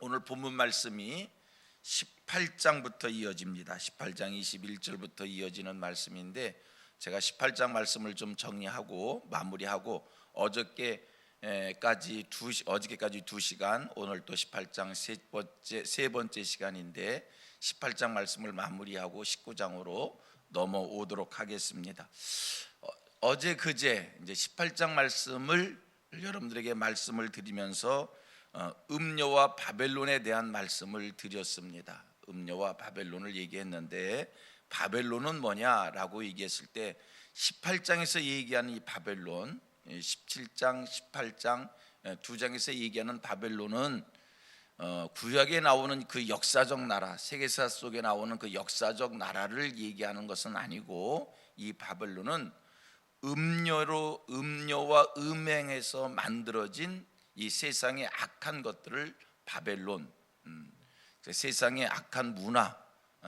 오늘 본문 말씀이 18장부터 이어집니다. 18장 21절부터 이어지는 말씀인데 제가 18장 말씀을 좀 정리하고 마무리하고 어저께까지 2시간, 오늘 또 18장 세 번째 시간인데 18장 말씀을 마무리하고 19장으로 넘어오도록 하겠습니다. 어제 그제 이제 18장 말씀을 여러분들에게 말씀을 드리면서 음녀와 바벨론에 대한 말씀을 드렸습니다. 음녀와 바벨론을 얘기했는데 바벨론은 뭐냐라고 얘기했을 때 18장에서 얘기하는 이 바벨론, 17장, 18장 두 장에서 얘기하는 바벨론은 구약에 나오는 그 역사적 나라, 세계사 속에 나오는 그 역사적 나라를 얘기하는 것은 아니고 이 바벨론은 음녀와 음행해서 만들어진 이 세상의 악한 것들을 바벨론, 세상의 악한 문화,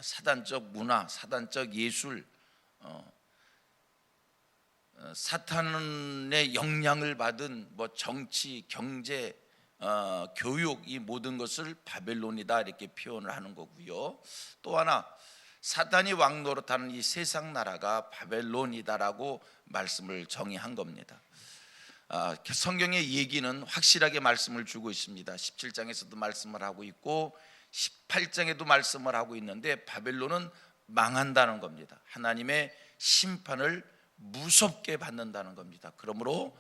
사단적 예술, 사탄의 영향을 받은 정치, 경제, 교육, 이 모든 것을 바벨론이다 이렇게 표현을 하는 거고요. 또 하나 사탄이 왕노릇하는 이 세상 나라가 바벨론이다라고 말씀을 정의한 겁니다. 성경의 얘기는 확실하게 말씀을 주고 있습니다. 17장에서도 말씀을 하고 있고 18장에도 말씀을 하고 있는데 바벨론은 망한다는 겁니다. 하나님의 심판을 무섭게 받는다는 겁니다. 그러므로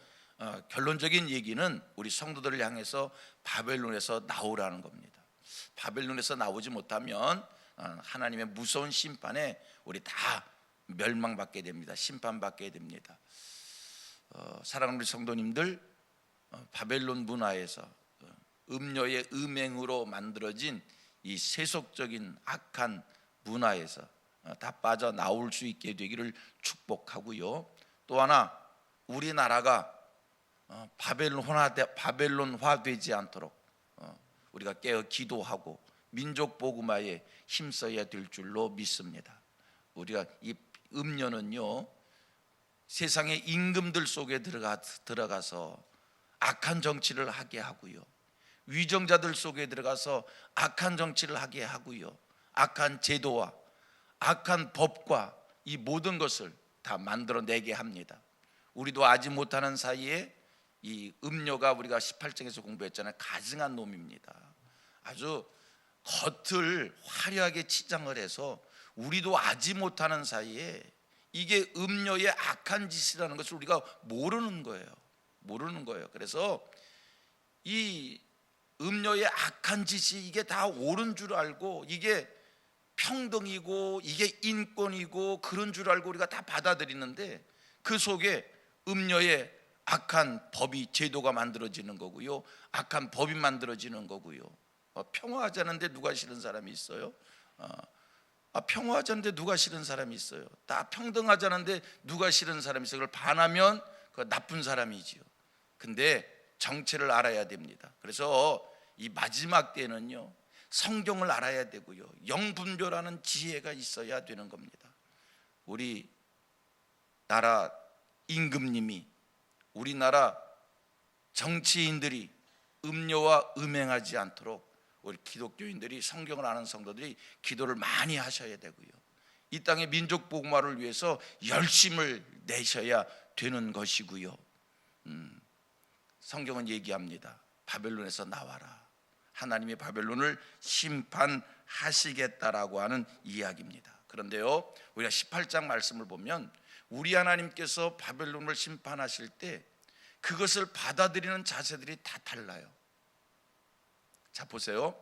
결론적인 얘기는 우리 성도들을 향해서 바벨론에서 나오라는 겁니다. 바벨론에서 나오지 못하면 하나님의 무서운 심판에 우리 다 멸망받게 됩니다. 심판받게 됩니다. 사랑하는 우리 성도님들, 바벨론 문화에서 음녀의 음행으로 만들어진 이 세속적인 악한 문화에서 다 빠져나올 수 있게 되기를 축복하고요. 또 하나 우리나라가 바벨론화되지 않도록 우리가 깨어 기도하고 민족 복음화에 힘써야 될 줄로 믿습니다. 우리가 이 음녀는요 세상의 임금들 속에 들어가서 악한 정치를 하게 하고요, 위정자들 속에 들어가서 악한 정치를 하게 하고요, 악한 제도와 악한 법과 이 모든 것을 다 만들어내게 합니다. 우리도 아지 못하는 사이에 이 음녀가 우리가 18장에서 공부했잖아요. 가증한 놈입니다. 아주 겉을 화려하게 치장을 해서 우리도 아지 못하는 사이에 이게 음녀의 악한 짓이라는 것을 우리가 모르는 거예요. 그래서 이 음녀의 악한 짓이 이게 다 옳은 줄 알고 이게 평등이고 이게 인권이고 그런 줄 알고 우리가 다 받아들이는데 그 속에 음녀의 악한 법이 제도가 만들어지는 거고요, 악한 법이 만들어지는 거고요. 평화하자는데 누가 싫은 사람이 있어요? 평화하자는데 누가 싫은 사람이 있어요? 다 평등하자는데 누가 싫은 사람이 있어요? 그걸 반하면 그 나쁜 사람이지요. 근데 정체를 알아야 됩니다. 그래서 이 마지막 때는요 성경을 알아야 되고요, 영분별하는 지혜가 있어야 되는 겁니다. 우리 나라 임금님이, 우리나라 정치인들이 음녀와 음행하지 않도록 우리 기독교인들이, 성경을 아는 성도들이 기도를 많이 하셔야 되고요, 이 땅의 민족 복음화를 위해서 열심을 내셔야 되는 것이고요. 성경은 얘기합니다. 바벨론에서 나와라. 하나님이 바벨론을 심판하시겠다라고 하는 이야기입니다. 그런데요 우리가 18장 말씀을 보면 우리 하나님께서 바벨론을 심판하실 때 그것을 받아들이는 자세들이 다 달라요. 자 보세요.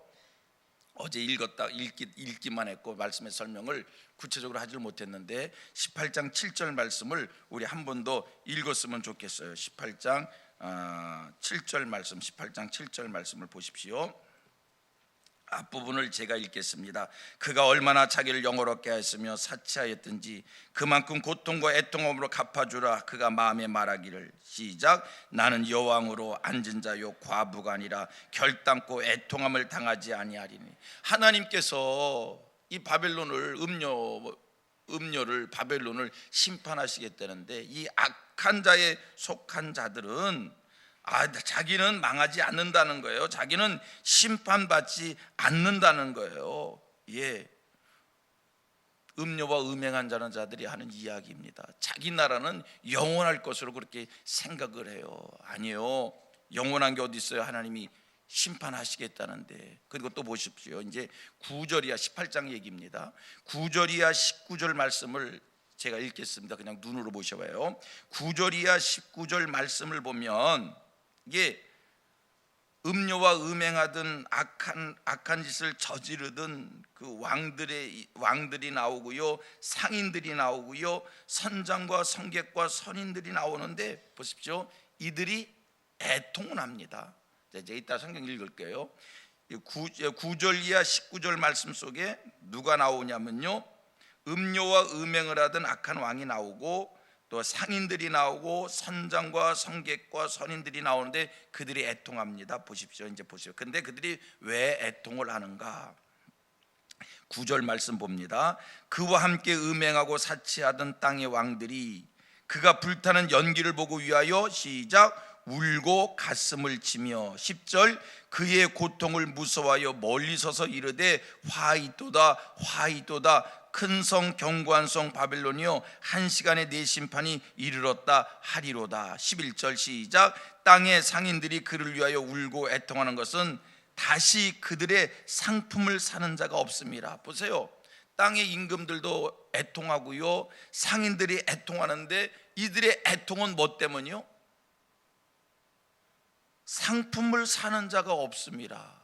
어제 읽기만 했고 말씀의 설명을 구체적으로 하지 못했는데 18장 7절 말씀을 우리 한 번 더 읽었으면 좋겠어요. 18장 7절 말씀, 18장 7절 말씀을 보십시오. 앞부분을 제가 읽겠습니다. 그가 얼마나 자기를 영화롭게 하였으며 사치하였든지 그만큼 고통과 애통함으로 갚아주라. 그가 마음에 말하기를 시작. 나는 여왕으로 앉은 자요 과부가 아니라 결단코 애통함을 당하지 아니하리니. 하나님께서 이 바벨론을 음녀를 바벨론을 심판하시겠다는데 이 악한 자에 속한 자들은 자기는 망하지 않는다는 거예요. 자기는 심판받지 않는다는 거예요. 예. 음료와 음행한 자들이 하는 이야기입니다. 자기 나라는 영원할 것으로 그렇게 생각을 해요. 아니요. 영원한 게 어디 있어요? 하나님이 심판하시겠다는데. 그리고 또 보십시오. 이제 9절 이하 18장 얘기입니다. 9절 이하 19절 말씀을 제가 읽겠습니다. 그냥 눈으로 보셔봐요. 9절 이하 19절 말씀을 보면 이게 음료와 음행하던 악한 짓을 저지르던 그 왕들이 나오고요, 상인들이 나오고요, 선장과 성객과 선인들이 나오는데 보십시오. 이들이 애통을 합니다. 이제 이따 성경 읽을게요. 9절 이하 19절 말씀 속에 누가 나오냐면요, 음료와 음행을 하던 악한 왕이 나오고 또 상인들이 나오고 선장과 성객과 선인들이 나오는데 그들이 애통합니다. 보십시오. 이제 보십시오. 근데 그들이 왜 애통을 하는가? 9절 말씀 봅니다. 그와 함께 음행하고 사치하던 땅의 왕들이 그가 불타는 연기를 보고 위하여 시작 울고 가슴을 치며 10절 그의 고통을 무서워하여 멀리 서서 이르되 화이도다 화이도다 큰 성 견고한 성 바벨론이여 한 시간에 내 심판이 이르렀다 하리로다. 11절 시작 땅의 상인들이 그를 위하여 울고 애통하는 것은 다시 그들의 상품을 사는 자가 없습니다. 보세요. 땅의 임금들도 애통하고요, 상인들이 애통하는데 이들의 애통은 뭐 때문이요? 상품을 사는 자가 없습니다.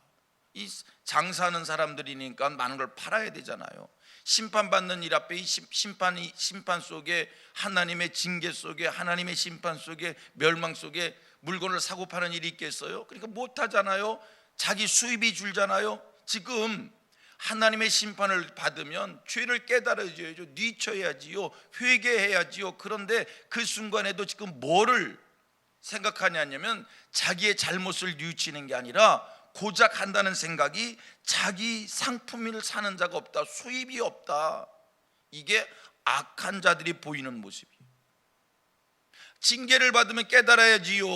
이 장사하는 사람들이니까 많은 걸 팔아야 되잖아요. 심판받는 일 앞에 이 심판 속에 하나님의 징계 속에 하나님의 심판 속에 멸망 속에 물건을 사고 파는 일이 있겠어요? 그러니까 못하잖아요. 자기 수입이 줄잖아요. 지금 하나님의 심판을 받으면 죄를 깨달아야죠. 뉘쳐야지요. 회개해야지요. 그런데 그 순간에도 지금 뭐를 생각하냐면 자기의 잘못을 뉘우치는 게 아니라 고작 한다는 생각이 자기 상품을 사는 자가 없다, 수입이 없다. 이게 악한 자들이 보이는 모습이에요. 징계를 받으면 깨달아야지요.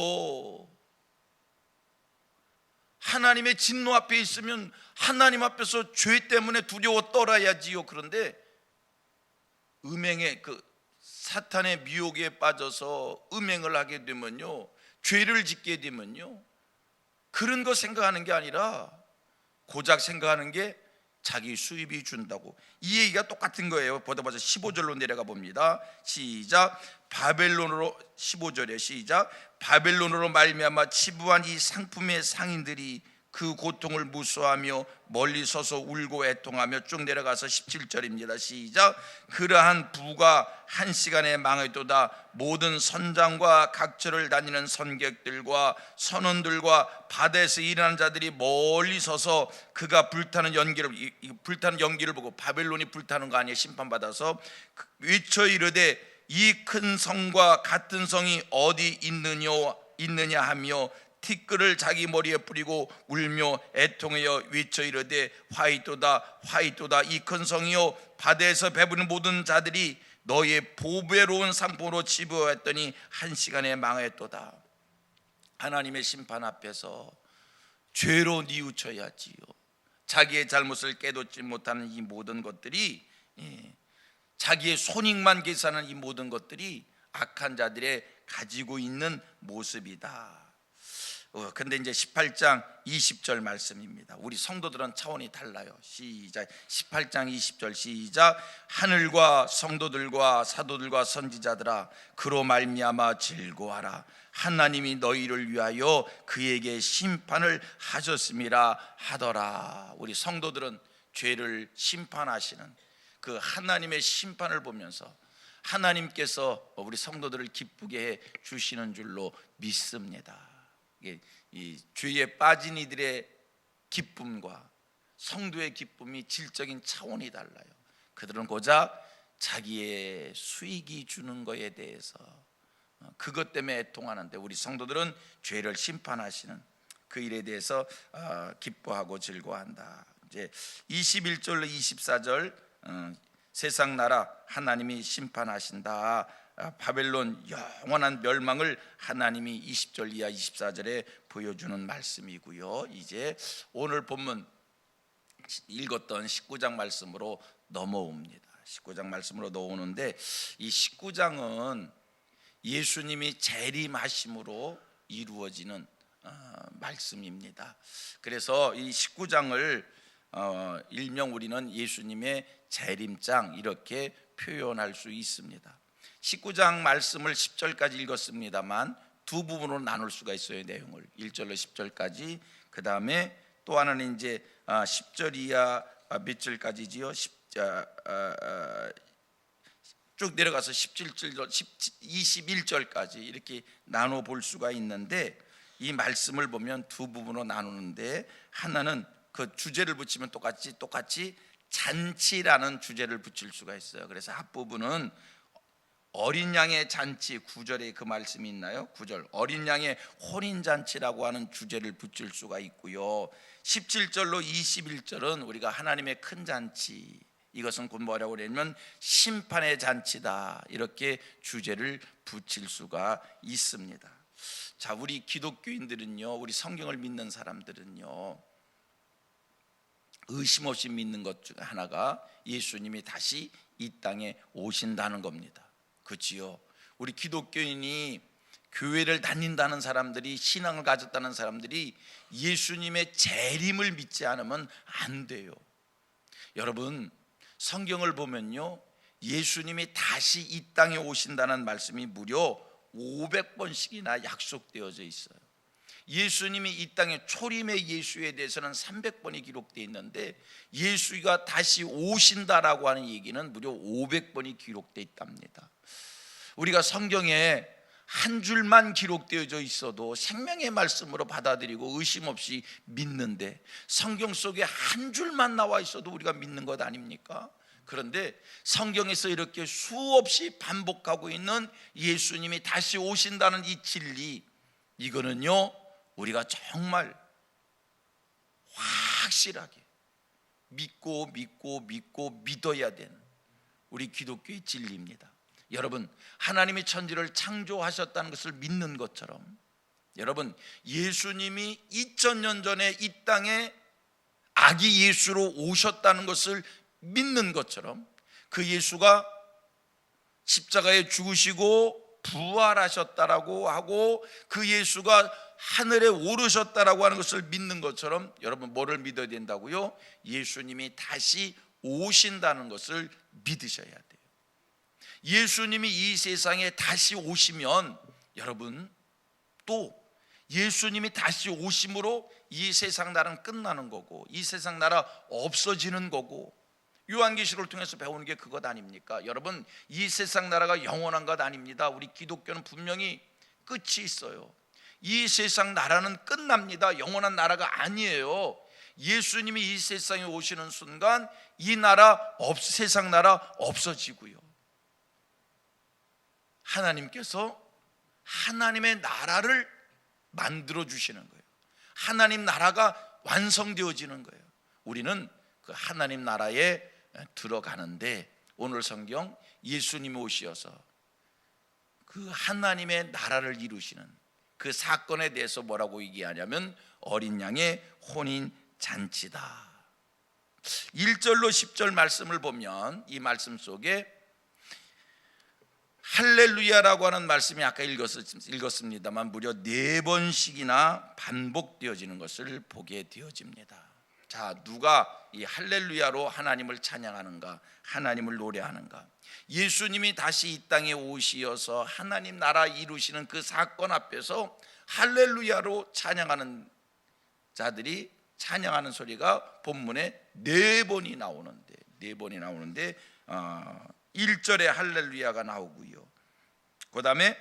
하나님의 진노 앞에 있으면 하나님 앞에서 죄 때문에 두려워 떨어야지요. 그런데 음행의 그 사탄의 미혹에 빠져서 음행을 하게 되면요, 죄를 짓게 되면요, 그런 거 생각하는 게 아니라 고작 생각하는 게 자기 수입이 준다고. 이 얘기가 똑같은 거예요. 보다 15절로 내려가 봅니다. 시작 바벨론으로 15절에 시작 바벨론으로 말미암아 치부한 이 상품의 상인들이 그 고통을 무서워하며 멀리 서서 울고 애통하며 쭉 내려가서 17절입니다. 시작 그러한 부가 한 시간에 망하도다. 모든 선장과 각처를 다니는 선객들과 선원들과 바다에서 일하는 자들이 멀리 서서 그가 불타는 연기를 보고, 바벨론이 불타는 거 아니에요. 심판받아서 외쳐 이르되 이 큰 성과 같은 성이 어디 있느냐 하며 티끌을 자기 머리에 뿌리고 울며 애통하여 외쳐 이르되 화이도다 화이도다 이 큰 성이요 바다에서 배부른 모든 자들이 너의 보배로운 상품으로 치부하였더니 한 시간에 망하였도다. 하나님의 심판 앞에서 죄로 뉘우쳐야지요. 자기의 잘못을 깨닫지 못하는 이 모든 것들이, 자기의 손익만 계산하는 이 모든 것들이 악한 자들의 가지고 있는 모습이다. 근데 이제 18장 20절 말씀입니다. 우리 성도들은 차원이 달라요. 시작 18장 20절 시작 하늘과 성도들과 사도들과 선지자들아 그로 말미암아 즐거워하라. 하나님이 너희를 위하여 그에게 심판을 하셨음이라 하더라. 우리 성도들은 죄를 심판하시는 그 하나님의 심판을 보면서 하나님께서 우리 성도들을 기쁘게 해 주시는 줄로 믿습니다. 이 죄에 빠진 이들의 기쁨과 성도의 기쁨이 질적인 차원이 달라요. 그들은 고작 자기의 수익이 주는 것에 대해서 그것 때문에 애통하는데, 우리 성도들은 죄를 심판하시는 그 일에 대해서 기뻐하고 즐거워한다. 이제 21절로 24절 세상 나라 하나님이 심판하신다 바벨론 영원한 멸망을 하나님이 20절 이하 24절에 보여주는 말씀이고요. 이제 오늘 본문 읽었던 19장 말씀으로 넘어옵니다. 19장 말씀으로 넘어오는데, 이 19장은 예수님이 재림하심으로 이루어지는 말씀입니다. 그래서 이 19장을 일명 우리는 예수님의 재림장 이렇게 표현할 수 있습니다. 19장 말씀을 10절까지 읽었습니다만 두 부분으로 나눌 수가 있어요. 내용을 1절로 10절까지, 그 다음에 또 하나는 이제 10절 이하 몇 절까지지요? 쭉 내려가서 17절, 21절까지 이렇게 나눠 볼 수가 있는데, 이 말씀을 보면 두 부분으로 나누는데, 하나는 그 주제를 붙이면 똑같이 잔치라는 주제를 붙일 수가 있어요. 그래서 앞부분은 어린 양의 잔치, 9절에 그 말씀이 있나요? 9절 어린 양의 혼인잔치라고 하는 주제를 붙일 수가 있고요. 17절로 21절은 우리가 하나님의 큰 잔치, 이것은 곧 뭐라고 그러냐면 심판의 잔치다, 이렇게 주제를 붙일 수가 있습니다. 자, 우리 기독교인들은요, 우리 성경을 믿는 사람들은요, 의심 없이 믿는 것 중 하나가 예수님이 다시 이 땅에 오신다는 겁니다. 그렇지요? 우리 기독교인이 교회를 다닌다는 사람들이, 신앙을 가졌다는 사람들이 예수님의 재림을 믿지 않으면 안 돼요. 여러분, 성경을 보면요, 예수님이 다시 이 땅에 오신다는 말씀이 무려 500번씩이나 약속되어져 있어요. 예수님이 이 땅에 초림의 예수에 대해서는 300번이 기록되어 있는데, 예수가 다시 오신다라고 하는 얘기는 무려 500번이 기록되어 있답니다. 우리가 성경에 한 줄만 기록되어져 있어도 생명의 말씀으로 받아들이고 의심 없이 믿는데, 성경 속에 한 줄만 나와 있어도 우리가 믿는 것 아닙니까? 그런데 성경에서 이렇게 수없이 반복하고 있는 예수님이 다시 오신다는 이 진리, 이거는요, 우리가 정말 확실하게 믿고 믿어야 되는 우리 기독교의 진리입니다. 여러분, 하나님이 천지를 창조하셨다는 것을 믿는 것처럼, 여러분, 예수님이 2000년 전에 이 땅에 아기 예수로 오셨다는 것을 믿는 것처럼, 그 예수가 십자가에 죽으시고 부활하셨다라고 하고 그 예수가 하늘에 오르셨다라고 하는 것을 믿는 것처럼, 여러분 뭐를 믿어야 된다고요? 예수님이 다시 오신다는 것을 믿으셔야 돼요. 예수님이 이 세상에 다시 오시면, 여러분, 또 예수님이 다시 오심으로 이 세상 나라는 끝나는 거고, 이 세상 나라 없어지는 거고, 요한계시록을 통해서 배우는 게 그것 아닙니까? 여러분, 이 세상 나라가 영원한 것 아닙니다. 우리 기독교는 분명히 끝이 있어요. 이 세상 나라는 끝납니다. 영원한 나라가 아니에요. 예수님이 이 세상에 오시는 순간 이 나라 세상 나라 없어지고요, 하나님께서 하나님의 나라를 만들어 주시는 거예요. 하나님 나라가 완성되어지는 거예요. 우리는 그 하나님 나라에 들어가는데, 오늘 성경 예수님이 오셔서 그 하나님의 나라를 이루시는 그 사건에 대해서 뭐라고 얘기하냐면 어린 양의 혼인 잔치다. 1절로 10절 말씀을 보면 이 말씀 속에 할렐루야라고 하는 말씀이 아까 읽었습니다만 무려 4번씩이나 반복되어지는 것을 보게 되어집니다. 자, 누가 이 할렐루야로 하나님을 찬양하는가, 하나님을 노래하는가? 예수님이 다시 이 땅에 오시어서 하나님 나라 이루시는 그 사건 앞에서 할렐루야로 찬양하는 자들이 찬양하는 소리가 본문에 4번이 나오는데 1절에 할렐루야가 나오고요, 그 다음에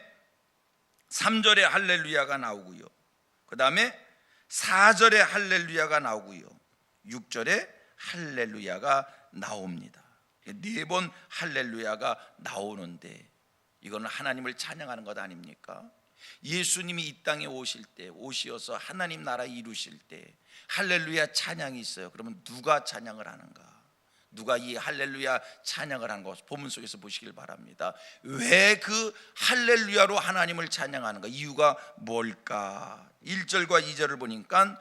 3절에 할렐루야가 나오고요, 그 다음에 4절에 할렐루야가 나오고요, 6절에 할렐루야가 나옵니다. 4번 할렐루야가 나오는데, 이거는 하나님을 찬양하는 것 아닙니까? 예수님이 이 땅에 오실 때, 오시어서 하나님 나라 이루실 때 할렐루야 찬양이 있어요. 그러면 누가 찬양을 하는가? 누가 이 할렐루야 찬양을 하는 것 본문 속에서 보시길 바랍니다. 왜 그 할렐루야로 하나님을 찬양하는가? 이유가 뭘까? 1절과 2절을 보니까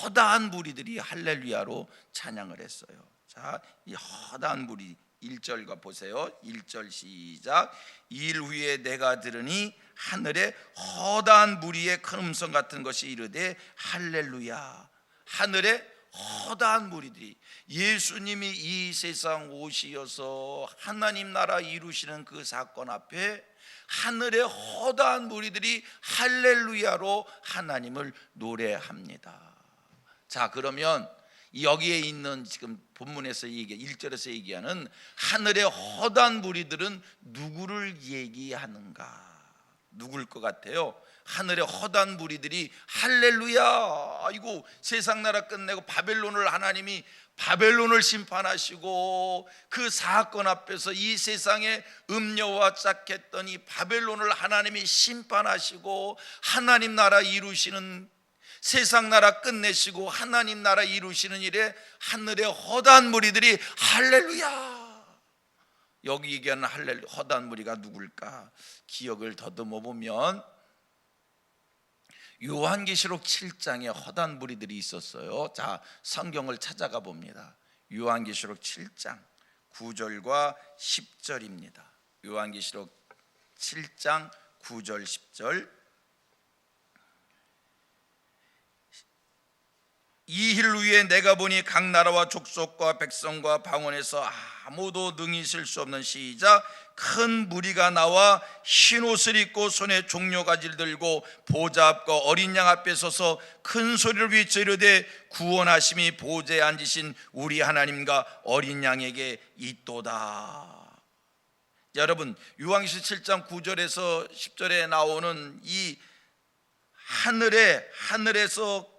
허다한 무리들이 할렐루야로 찬양을 했어요. 자, 이 허다한 무리 1절과 보세요. 1절 시작. 2일 후에 내가 들으니 하늘에 허다한 무리의 큰 음성 같은 것이 이르되 할렐루야. 하늘에 허다한 무리들이, 예수님이 이 세상 오시어서 하나님 나라 이루시는 그 사건 앞에 하늘의 허다한 무리들이 할렐루야로 하나님을 노래합니다. 자, 그러면 여기에 있는 지금 본문에서 1절에서 얘기하는 하늘의 허다한 무리들은 누구를 얘기하는가? 누굴 것 같아요? 하늘의 허다한 무리들이 할렐루야, 아이고 세상 나라 끝내고 바벨론을 하나님이 바벨론을 심판하시고 그 사건 앞에서 이 세상에 음녀와 짝했던 이 바벨론을 하나님이 심판하시고 하나님 나라 이루시는, 세상 나라 끝내시고 하나님 나라 이루시는 일에 하늘의 허다한 무리들이 할렐루야. 여기 얘기하는 허다한 무리가 누굴까? 기억을 더듬어 보면 요한계시록 7장에 허다한 무리들이 있었어요. 자, 성경을 찾아가 봅니다. 요한계시록 7장 9절과 10절입니다. 요한계시록 7장 9절 10절. 이힐 후에 내가 보니 각 나라와 족속과 백성과 방언에서 아무도 능히 셀 수 없는 시작 큰 무리가 나와 흰옷을 입고 손에 종려가지를 들고 보좌 앞과 어린 양 앞에 서서 큰 소리를 외쳐 이르되 구원하심이 보좌에 앉으신 우리 하나님과 어린 양에게 있도다. 여러분, 요한계시록 7장 9절에서 10절에 나오는 이 하늘에서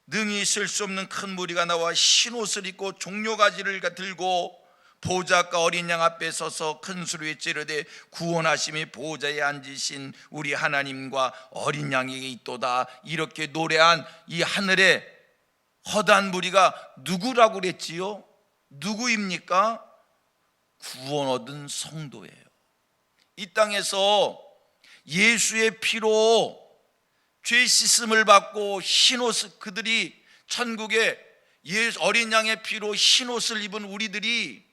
능히 있을 수 없는 큰 무리가 나와 흰옷을 입고 종려가지를 들고 보좌과 어린 양 앞에 서서 큰 소리로 외쳐 이르되 구원하심이 보좌에 앉으신 우리 하나님과 어린 양에게 있도다. 이렇게 노래한 이 하늘의 허다한 무리가 누구라고 그랬지요? 누구입니까? 구원 얻은 성도예요. 이 땅에서 예수의 피로 죄 씻음을 받고 흰옷을, 그들이 천국에 어린 양의 피로 흰옷을 입은 우리들이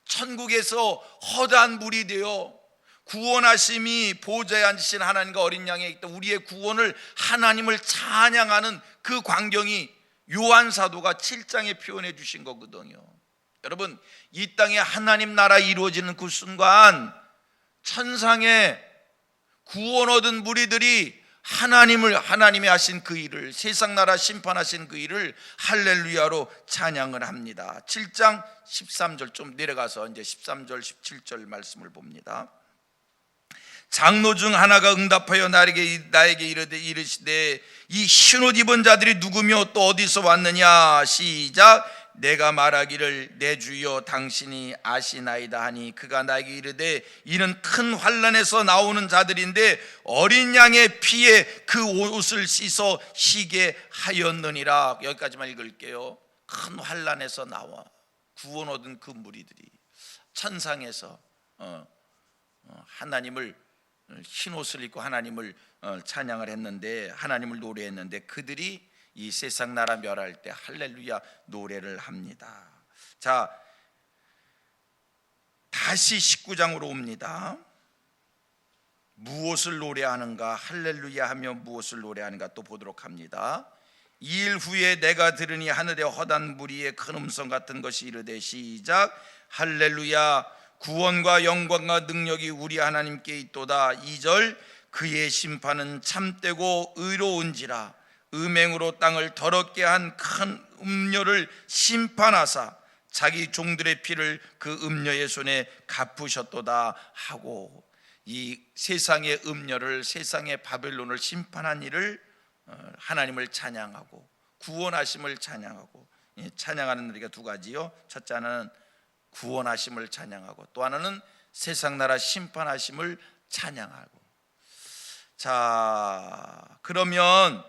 천국에서 허다한 무리 되어 구원하심이 보좌에 앉으신 하나님과 어린 양에 있던 우리의 구원을, 하나님을 찬양하는 그 광경이 요한 사도가 7장에 표현해 주신 거거든요. 여러분, 이 땅에 하나님 나라 이루어지는 그 순간 천상에 구원 얻은 무리들이 하나님이 하신 그 일을, 세상 나라 심판하신 그 일을 할렐루야로 찬양을 합니다. 7장 13절 좀 내려가서 이제 13절 17절 말씀을 봅니다. 장로 중 하나가 응답하여 나에게 이르시되 이 흰옷 입은 자들이 누구며 또 어디서 왔느냐? 시작. 내가 말하기를 내 주여 당신이 아시나이다 하니 그가 나에게 이르되 이는 큰 환난에서 나오는 자들인데 어린 양의 피에 그 옷을 씻어 희게 하였느니라. 여기까지만 읽을게요. 큰 환난에서 나와 구원 얻은 그 무리들이 천상에서 하나님을 흰옷을 입고 하나님을 찬양을 했는데, 하나님을 노래했는데, 그들이 이 세상 나라 멸할 때 할렐루야 노래를 합니다. 자, 다시 19장으로 옵니다. 무엇을 노래하는가? 할렐루야 하며 무엇을 노래하는가 또 보도록 합니다. 2일 후에 내가 들으니 하늘의 허다한 무리의 큰 음성 같은 것이 이르되 시작. 할렐루야 구원과 영광과 능력이 우리 하나님께 있도다. 2절 그의 심판은 참되고 의로운지라 음행으로 땅을 더럽게 한 큰 음녀를 심판하사 자기 종들의 피를 그 음녀의 손에 갚으셨도다 하고, 이 세상의 음녀를, 세상의 바벨론을 심판한 일을 하나님을 찬양하고 구원하심을 찬양하고, 찬양하는 우리가 두 가지요. 첫째 하나는 구원하심을 찬양하고 또 하나는 세상 나라 심판하심을 찬양하고. 자, 그러면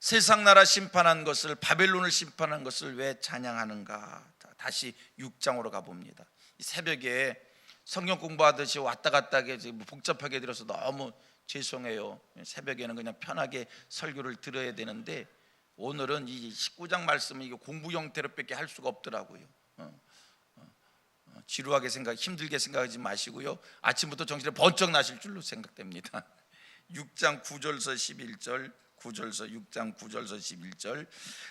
세상 나라 심판한 것을, 바벨론을 심판한 것을 왜 찬양하는가? 다시 6장으로 가봅니다. 새벽에 성경 공부하듯이 왔다 갔다 하게 복잡하게 들어서 너무 죄송해요. 새벽에는 그냥 편하게 설교를 들어야 되는데 오늘은 이 19장 말씀은 이게 공부 형태로밖에 할 수가 없더라고요. 지루하게 힘들게 생각하지 마시고요. 아침부터 정신이 번쩍 나실 줄로 생각됩니다. 6장 9절서 11절, 6장 9절서 11절.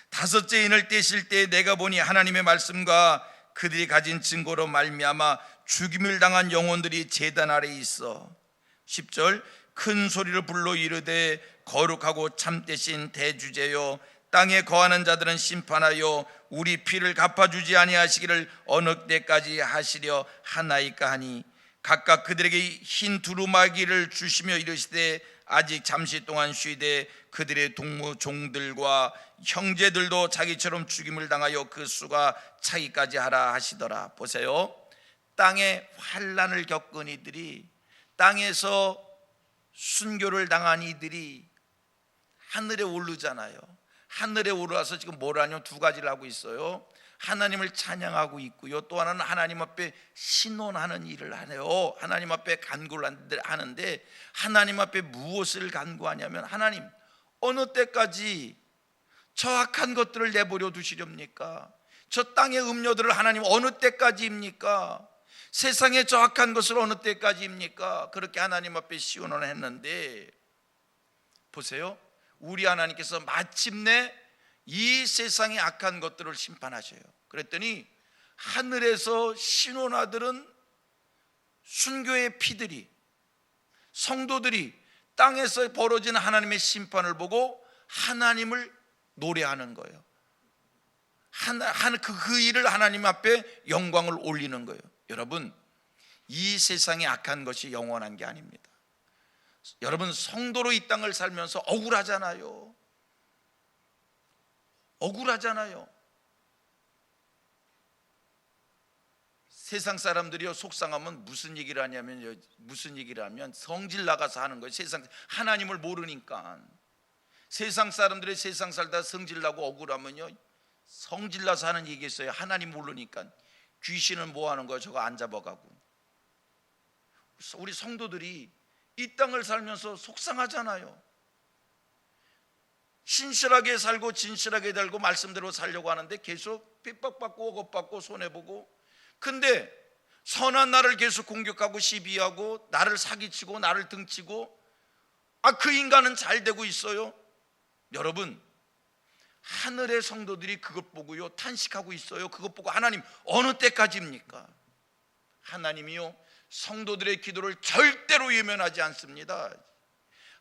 다섯째 인을 떼실 때 내가 보니 하나님의 말씀과 그들이 가진 증거로 말미암아 죽임을 당한 영혼들이 제단 아래 있어. 10절. 큰 소리로 불러 이르되 거룩하고 참되신 대주제여, 땅에 거하는 자들은 심판하여 우리 피를 갚아주지 아니하시기를 어느 때까지 하시려 하나이까 하니, 각각 그들에게 흰 두루마기를 주시며 이르시되 아직 잠시 동안 쉬되 그들의 동무 종들과 형제들도 자기처럼 죽임을 당하여 그 수가 차기까지 하라 하시더라. 보세요. 땅에 환난을 겪은 이들이, 땅에서 순교를 당한 이들이 하늘에 오르잖아요. 하늘에 올라와서 지금 뭘 하냐면 두 가지를 하고 있어요. 하나님을 찬양하고 있고요, 또 하나는 하나님 앞에 신원하는 일을 하네요. 하나님 앞에 간구를 하는데, 하나님 앞에 무엇을 간구하냐면, 하나님 어느 때까지 저 악한 것들을 내버려 두시렵니까? 저 땅의 음료들을 하나님 어느 때까지입니까? 세상의 저 악한 것을 어느 때까지입니까? 그렇게 하나님 앞에 시원을 했는데, 보세요. 우리 하나님께서 마침내 이 세상의 악한 것들을 심판하셔요. 그랬더니 하늘에서 신혼아들은, 순교의 피들이, 성도들이 땅에서 벌어진 하나님의 심판을 보고 하나님을 노래하는 거예요. 그 일을 하나님 앞에 영광을 올리는 거예요. 여러분, 이 세상의 악한 것이 영원한 게 아닙니다. 여러분, 성도로 이 땅을 살면서 억울하잖아요. 세상 사람들이요, 속상하면 무슨 얘기를 하냐면 성질 나가서 하는 거예요. 하나님을 모르니까. 세상 사람들이 세상 살다 성질 나고 억울하면요, 성질 나서 하는 얘기 있어요. 하나님 모르니까. 귀신은 뭐 하는 거야? 저거 안 잡아가고. 우리 성도들이 이 땅을 살면서 속상하잖아요. 신실하게 살고 진실하게 살고 말씀대로 살려고 하는데 계속 핍박받고 억압받고 손해보고, 근데 선한 나를 계속 공격하고 시비하고 나를 사기치고 나를 등치고, 그 인간은 잘 되고 있어요. 여러분, 하늘의 성도들이 그것 보고요 탄식하고 있어요. 그것 보고 하나님 어느 때까지입니까? 하나님이요, 성도들의 기도를 절대로 외면하지 않습니다.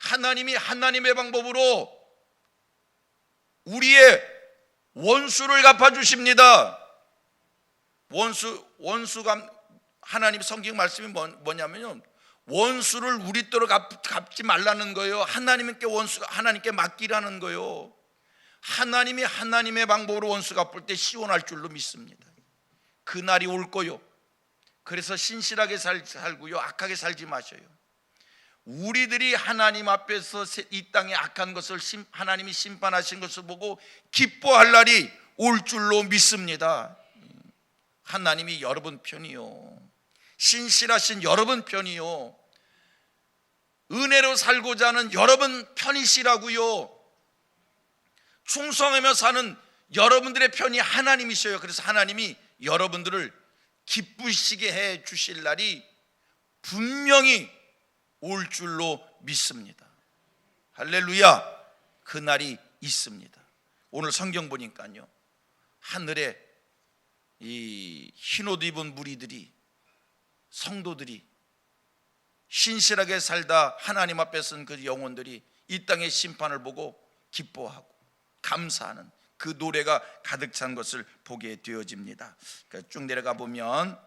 하나님이 하나님의 방법으로 우리의 원수를 갚아주십니다. 원수가, 하나님 성경 말씀이 뭐냐면요, 원수를 우리 때로 갚지 말라는 거예요. 하나님께 맡기라는 거예요. 하나님이 하나님의 방법으로 원수 갚을 때 시원할 줄로 믿습니다. 그날이 올 거요. 그래서 신실하게 살고요, 악하게 살지 마셔요. 우리들이 하나님 앞에서 이 땅의 악한 것을 하나님이 심판하신 것을 보고 기뻐할 날이 올 줄로 믿습니다. 하나님이 여러분 편이요, 신실하신 여러분 편이요, 은혜로 살고자 하는 여러분 편이시라고요. 충성하며 사는 여러분들의 편이 하나님이셔요. 그래서 하나님이 여러분들을 기쁘시게 해 주실 날이 분명히 올 줄로 믿습니다. 할렐루야. 그 날이 있습니다. 오늘 성경 보니까요, 하늘에 이 흰옷 입은 무리들이, 성도들이 신실하게 살다 하나님 앞에 선 그 영혼들이 이 땅의 심판을 보고 기뻐하고 감사하는 그 노래가 가득 찬 것을 보게 되어집니다. 쭉 내려가 보면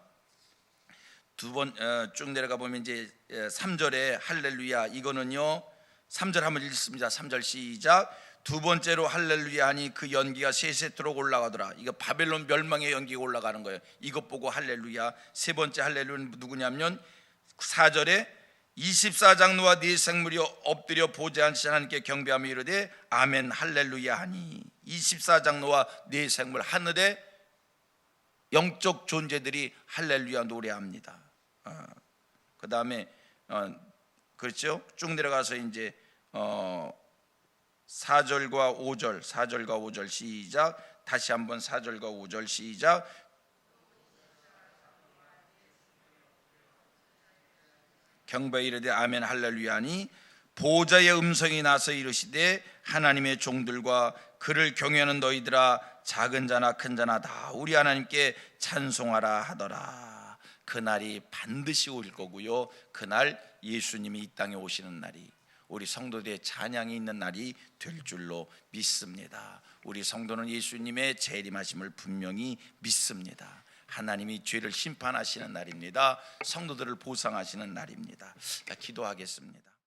쭉 내려가 보면 이제 3절에 할렐루야, 이거는요 3절 한번 읽습니다. 3절 시작. 두 번째로 할렐루야 하니 그 연기가 세세토록 올라가더라. 이거 바벨론 멸망의 연기가 올라가는 거예요. 이것 보고 할렐루야. 세 번째 할렐루야는 누구냐면 4절에 24장로와 네 생물이 엎드려 보좌 앉으신 하나님께 경배하며 이르되 아멘 할렐루야 하니, 24장로와 네 생물, 하늘의 영적 존재들이 할렐루야 노래합니다. 그 다음에 그렇죠? 쭉 내려가서 이제 4절과 5절 시작. 다시 한번 4절과 5절 시작. 경배에 이르되 아멘 할렐루야 하니, 보좌의 음성이 나서 이르시되 하나님의 종들과 그를 경외하는 너희들아, 작은 자나 큰 자나 다 우리 하나님께 찬송하라 하더라. 그날이 반드시 올 거고요, 그날 예수님이 이 땅에 오시는 날이, 우리 성도들의 찬양이 있는 날이 될 줄로 믿습니다. 우리 성도는 예수님의 재림하심을 분명히 믿습니다. 하나님이 죄를 심판하시는 날입니다. 성도들을 보상하시는 날입니다. 기도하겠습니다.